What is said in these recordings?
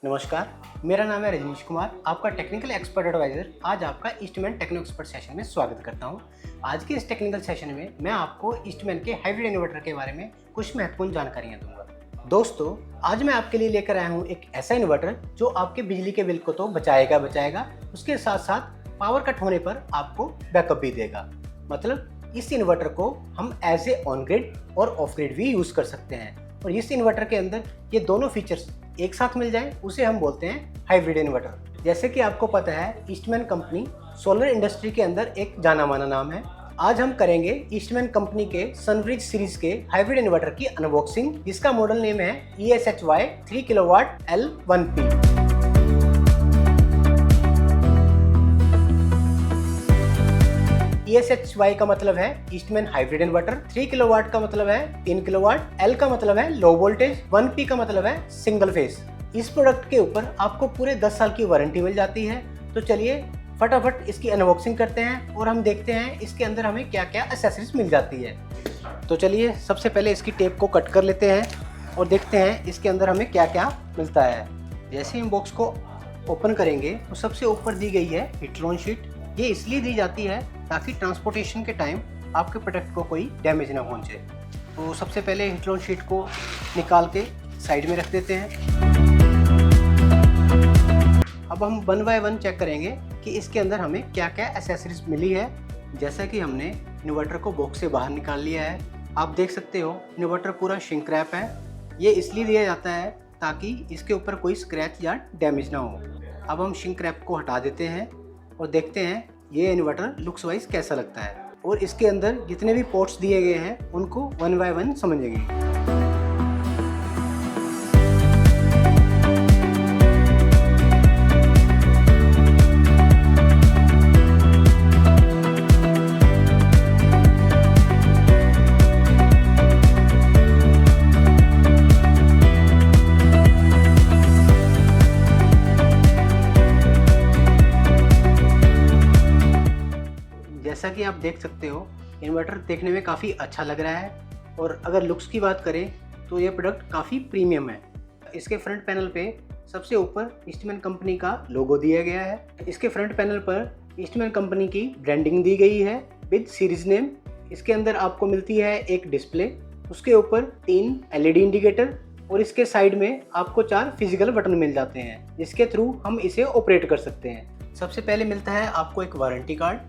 नमस्कार, मेरा नाम है रजनीश कुमार, आपका टेक्निकल एक्सपर्ट एडवाइज़र। आज आपका ईस्टमैन टेक्नो एक्सपर्ट सेशन में स्वागत करता हूं। आज के इस टेक्निकल सेशन में मैं आपको ईस्टमैन के हाइब्रिड इन्वर्टर के बारे में कुछ महत्वपूर्ण जानकारियां दूंगा। दोस्तों, आज मैं आपके लिए लेकर आया हूं एक ऐसा इन्वर्टर जो आपके बिजली के बिल को तो बचाएगा, उसके साथ साथ पावर कट होने पर आपको बैकअप भी देगा। मतलब इस इन्वर्टर को हम एज ए ऑन ग्रिड और ऑफ ग्रिड भी यूज़ कर सकते हैं, और इस इन्वर्टर के अंदर ये दोनों फीचर्स एक साथ मिल जाए उसे हम बोलते हैं हाइब्रिड इन्वर्टर। जैसे कि आपको पता है, ईस्टमैन कंपनी सोलर इंडस्ट्री के अंदर एक जाना माना नाम है। आज हम करेंगे ईस्टमैन कंपनी के सनब्रिज सीरीज के हाइब्रिड इन्वर्टर की अनबॉक्सिंग, जिसका मॉडल नेम है ESHY 3 किलोवाट L1P। ESHY का मतलब है ईस्टमैन हाइब्रिड इन्वर्टर, 3 किलोवाट का मतलब है 3 किलोवाट, L का मतलब है लो वोल्टेज, 1P का मतलब है सिंगल फेज। इस प्रोडक्ट के ऊपर आपको पूरे 10 साल की वारंटी मिल जाती है। तो चलिए फटाफट इसकी अनबॉक्सिंग करते हैं और हम देखते हैं इसके अंदर हमें क्या क्या एक्सेसरीज मिल जाती है। तो चलिए सबसे पहले इसकी टेप को कट कर लेते हैं और देखते हैं इसके अंदर हमें क्या क्या मिलता है। जैसे हम बॉक्स को ओपन करेंगे तो सबसे ऊपर दी गई है हिटलोन शीट। ये इसलिए दी जाती है ताकि ट्रांसपोर्टेशन के टाइम आपके प्रोडक्ट को कोई डैमेज ना पहुंचे। तो सबसे पहले हिटलोन शीट को निकाल के साइड में रख देते हैं। अब हम 1 बाय 1 चेक करेंगे कि इसके अंदर हमें क्या क्या एक्सेसरीज मिली है। जैसा कि हमने इन्वर्टर को बॉक्स से बाहर निकाल लिया है, आप देख सकते हो इन्वर्टर पूरा श्रिंक रैप है। ये इसलिए दिया जाता है ताकि इसके ऊपर कोई स्क्रैच या डैमेज ना हो। अब हम श्रिंक रैप को हटा देते हैं और देखते हैं ये इन्वर्टर लुक्स वाइज कैसा लगता है, और इसके अंदर जितने भी पोर्ट्स दिए गए हैं उनको 1 बाय 1 समझेंगे। जैसा कि आप देख सकते हो, इन्वर्टर देखने में काफ़ी अच्छा लग रहा है, और अगर लुक्स की बात करें तो ये प्रोडक्ट काफ़ी प्रीमियम है। इसके फ्रंट पैनल पे सबसे ऊपर ईस्टमैन कंपनी का लोगो दिया गया है। इसके फ्रंट पैनल पर ईस्टमैन कंपनी की ब्रांडिंग दी गई है विद सीरीज नेम। इसके अंदर आपको मिलती है एक डिस्प्ले, उसके ऊपर 3 LED इंडिकेटर, और इसके साइड में आपको 4 फिजिकल बटन मिल जाते हैं जिसके थ्रू हम इसे ऑपरेट कर सकते हैं। सबसे पहले मिलता है आपको एक वारंटी कार्ड,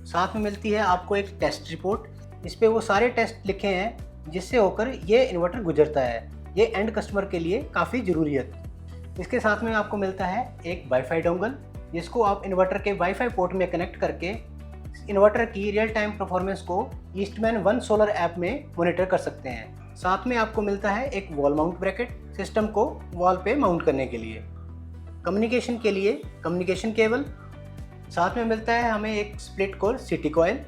साथ में मिलती है आपको एक टेस्ट रिपोर्ट। इस पे वो सारे टेस्ट लिखे हैं जिससे होकर ये इन्वर्टर गुजरता है। ये एंड कस्टमर के लिए काफ़ी ज़रूरी है। इसके साथ में आपको मिलता है एक वाईफाई डोंगल, जिसको आप इन्वर्टर के वाईफाई पोर्ट में कनेक्ट करके इन्वर्टर की रियल टाइम परफॉर्मेंस को ईस्टमैन वन सोलर ऐप में मॉनिटर कर सकते हैं। साथ में आपको मिलता है एक वॉल माउंट ब्रैकेट, सिस्टम को वॉल पे माउंट करने के लिए। कम्युनिकेशन के लिए कम्युनिकेशन केबल, साथ में मिलता है हमें एक स्प्लिट कोर सिटी कॉयल।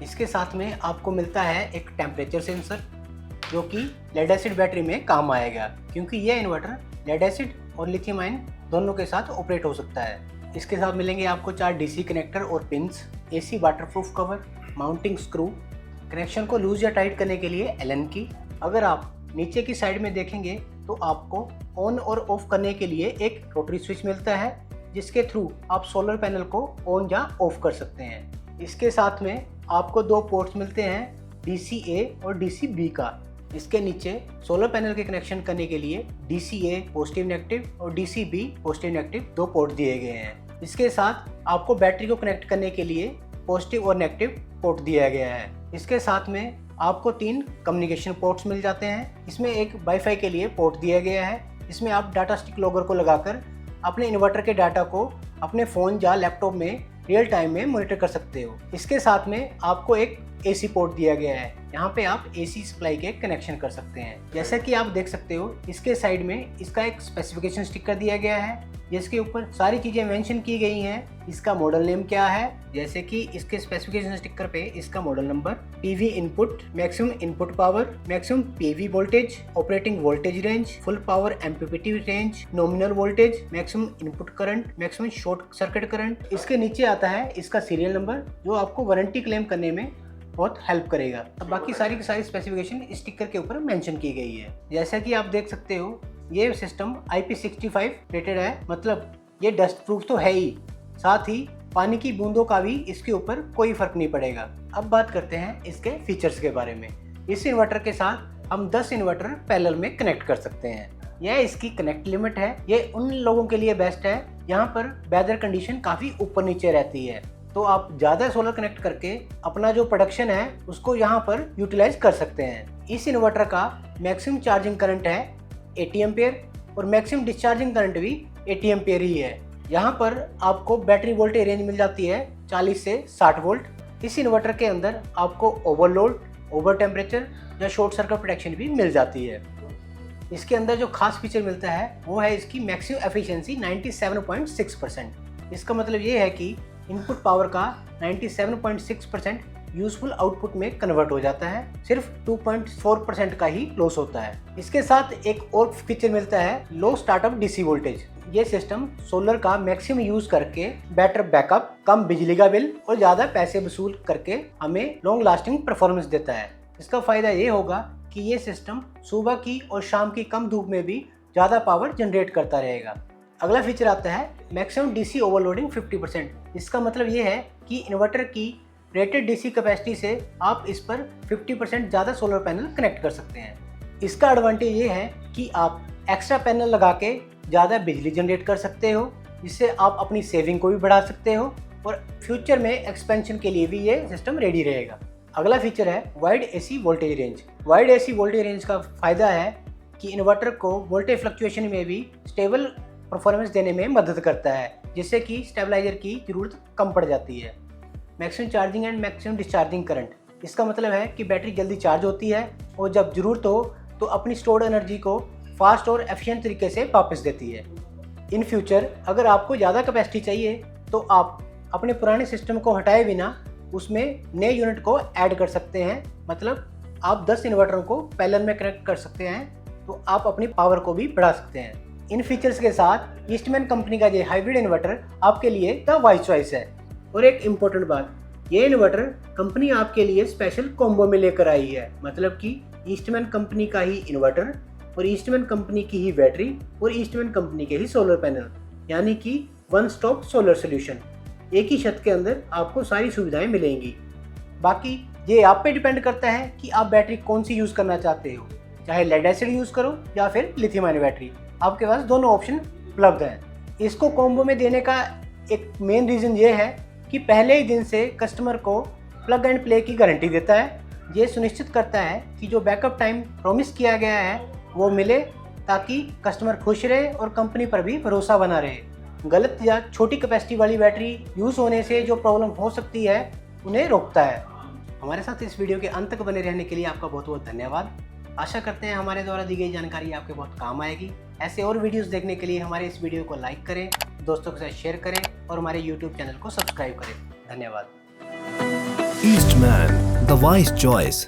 इसके साथ में आपको मिलता है एक टेम्परेचर सेंसर जो कि लेड एसिड बैटरी में काम आएगा, क्योंकि यह इन्वर्टर लेड एसिड और लिथियम आयन दोनों के साथ ऑपरेट हो सकता है। इसके साथ मिलेंगे आपको 4 DC कनेक्टर और pins, AC waterproof cover, mounting screw, connection को लूज या टाइट करने के लिए Allen की। अगर आप नीचे की साइड में देखेंगे तो आपको ऑन और ऑफ करने के लिए एक रोटरी स्विच मिलता है जिसके थ्रू आप सोलर पैनल को ऑन या ऑफ कर सकते हैं। इसके साथ में आपको 2 पोर्ट्स मिलते हैं, DC-A और DC-B का। इसके नीचे सोलर पैनल के कनेक्शन करने के लिए DC-A पॉजिटिव नेगेटिव और DC-B पॉजिटिव नेगेटिव 2 पोर्ट दिए गए हैं। इसके साथ आपको बैटरी को कनेक्ट करने के लिए पॉजिटिव और नेगेटिव पोर्ट दिया गया है। इसके साथ में आपको 3 कम्युनिकेशन पोर्ट्स मिल जाते हैं। इसमें एक वाईफाई के लिए पोर्ट दिया गया है। इसमें आप डाटा स्टिक लॉगर को लगाकर अपने इन्वर्टर के डाटा को अपने फ़ोन या लैपटॉप में रियल टाइम में मॉनिटर कर सकते हो। इसके साथ में आपको एक AC पोर्ट दिया गया है, यहाँ पे आप AC सप्लाई के कनेक्शन कर सकते हैं। जैसा कि आप देख सकते हो, इसके साइड में इसका एक स्पेसिफिकेशन स्टिकर दिया गया है जिसके ऊपर सारी चीज़ें मेंशन की गई हैं। इसका मॉडल नेम क्या है, जैसे कि इसके स्पेसिफिकेशन स्टिकर पे इसका model number, PV input, maximum input power, maximum PV voltage, operating voltage range, full power MPPT range, nominal voltage, maximum input current, maximum short circuit current. इसके नीचे आता है इसका सीरियल नंबर जो आपको वारंटी क्लेम करने में बहुत हेल्प करेगा। अब बाकी सारी की सारी स्पेसिफिकेशन स्टिकर के ऊपर मेंशन की गई है। जैसा कि आप देख सकते हो, ये सिस्टम IP65 रेटेड है, मतलब ये डस्ट प्रूफ तो है ही, साथ ही पानी की बूंदों का भी इसके ऊपर कोई फर्क नहीं पड़ेगा। अब बात करते हैं इसके फीचर्स के बारे में। इस इन्वर्टर के साथ हम 10 इन्वर्टर पैरेलल में कनेक्ट कर सकते हैं। यह इसकी कनेक्ट लिमिट है। ये उन लोगों के लिए बेस्ट है यहाँ पर वेदर कंडीशन काफ़ी ऊपर नीचे रहती है, तो आप ज़्यादा सोलर कनेक्ट करके अपना जो प्रोडक्शन है उसको यहाँ पर यूटिलाइज कर सकते हैं। इस इन्वर्टर का मैक्सिमम चार्जिंग करंट है 80 एम्पेयर और मैक्सिमम डिस्चार्जिंग करंट भी 80 एम्पेयर ही है। यहाँ पर आपको बैटरी वोल्टेज रेंज मिल जाती है 40 से 60 वोल्ट। इस इन्वर्टर के अंदर आपको ओवरलोड, ओवर टेम्परेचर या शॉर्ट सर्किट प्रोटेक्शन भी मिल जाती है। इसके अंदर जो खास फीचर मिलता है वो है इसकी मैक्सिमम एफिशिएंसी 97.6%। इसका मतलब ये है कि इनपुट पावर का 97.6% यूजफुल आउटपुट में कन्वर्ट हो जाता है, सिर्फ 2.4% का ही लॉस होता है। इसके साथ एक और फीचर मिलता है लो स्टार्टअप डीसी वोल्टेज। ये सिस्टम सोलर का मैक्सिमम यूज करके बेटर बैकअप, कम बिजली का बिल और ज़्यादा पैसे वसूल करके हमें लॉन्ग लास्टिंग परफॉर्मेंस देता है। इसका फ़ायदा ये होगा कि ये सिस्टम सुबह की और शाम की कम धूप में भी ज़्यादा पावर जनरेट करता रहेगा। अगला फीचर आता है मैक्सिमम डीसी ओवरलोडिंग 50%। इसका मतलब ये है कि इन्वर्टर की रेटेड डीसी कैपेसिटी से आप इस पर 50% ज़्यादा सोलर पैनल कनेक्ट कर सकते हैं। इसका एडवांटेज ये है कि आप एक्स्ट्रा पैनल लगा के ज़्यादा बिजली जनरेट कर सकते हो, जिससे आप अपनी सेविंग को भी बढ़ा सकते हो और फ्यूचर में एक्सपेंशन के लिए भी ये सिस्टम रेडी रहेगा। अगला फीचर है wide AC voltage range. Wide AC voltage range का फ़ायदा है कि इन्वर्टर को वोल्टेज फ्लक्चुएशन में भी स्टेबल परफॉर्मेंस देने में मदद करता है, जिससे कि स्टेबलाइजर की ज़रूरत कम पड़ जाती है। Maximum charging and maximum discharging current. इसका मतलब है कि बैटरी जल्दी चार्ज होती है और जब ज़रूरत हो तो अपनी स्टोर्ड एनर्जी को फास्ट और एफिशिएंट तरीके से वापस देती है। इन फ्यूचर अगर आपको ज़्यादा कैपेसिटी चाहिए तो आप अपने पुराने सिस्टम को हटाए बिना उसमें नए यूनिट को ऐड कर सकते हैं। मतलब आप 10 इन्वर्टरों को पैरेलल में कनेक्ट कर सकते हैं, तो आप अपनी पावर को भी बढ़ा सकते हैं। इन फीचर्स के साथ ईस्टमैन कंपनी का ये हाइब्रिड इन्वर्टर आपके लिए द वाइज चॉइस है। और एक इम्पोर्टेंट बात, ये इन्वर्टर कंपनी आपके लिए स्पेशल कॉम्बो में लेकर आई है, मतलब कि ईस्टमैन कंपनी का ही इन्वर्टर और ईस्टमैन कंपनी की ही बैटरी और ईस्टमैन कंपनी के ही सोलर पैनल, यानी कि वन स्टॉप सोलर सोल्यूशन। एक ही छत के अंदर आपको सारी सुविधाएं मिलेंगी। बाकी ये आप पे डिपेंड करता है कि आप बैटरी कौन सी यूज़ करना चाहते हो, चाहे लेड एसिड यूज़ करो या फिर लिथियम आयन बैटरी। आपके पास दोनों ऑप्शन उपलब्ध हैं। इसको कॉम्बो में देने का एक मेन रीज़न ये है कि पहले ही दिन से कस्टमर को प्लग एंड प्ले की गारंटी देता है। ये सुनिश्चित करता है कि जो बैकअप टाइम प्रॉमिस किया गया है वो मिले, ताकि कस्टमर खुश रहे और कंपनी पर भी भरोसा बना रहे। गलत या छोटी कैपेसिटी वाली बैटरी यूज़ होने से जो प्रॉब्लम हो सकती है उन्हें रोकता है। हमारे साथ इस वीडियो के अंत तक बने रहने के लिए आपका बहुत बहुत धन्यवाद। आशा करते हैं हमारे द्वारा दी गई जानकारी आपके बहुत काम आएगी। ऐसे और वीडियोस देखने के लिए हमारे इस वीडियो को लाइक करें, दोस्तों के साथ शेयर करें और हमारे YouTube चैनल को सब्सक्राइब करें। धन्यवाद। Eastman the wise choice.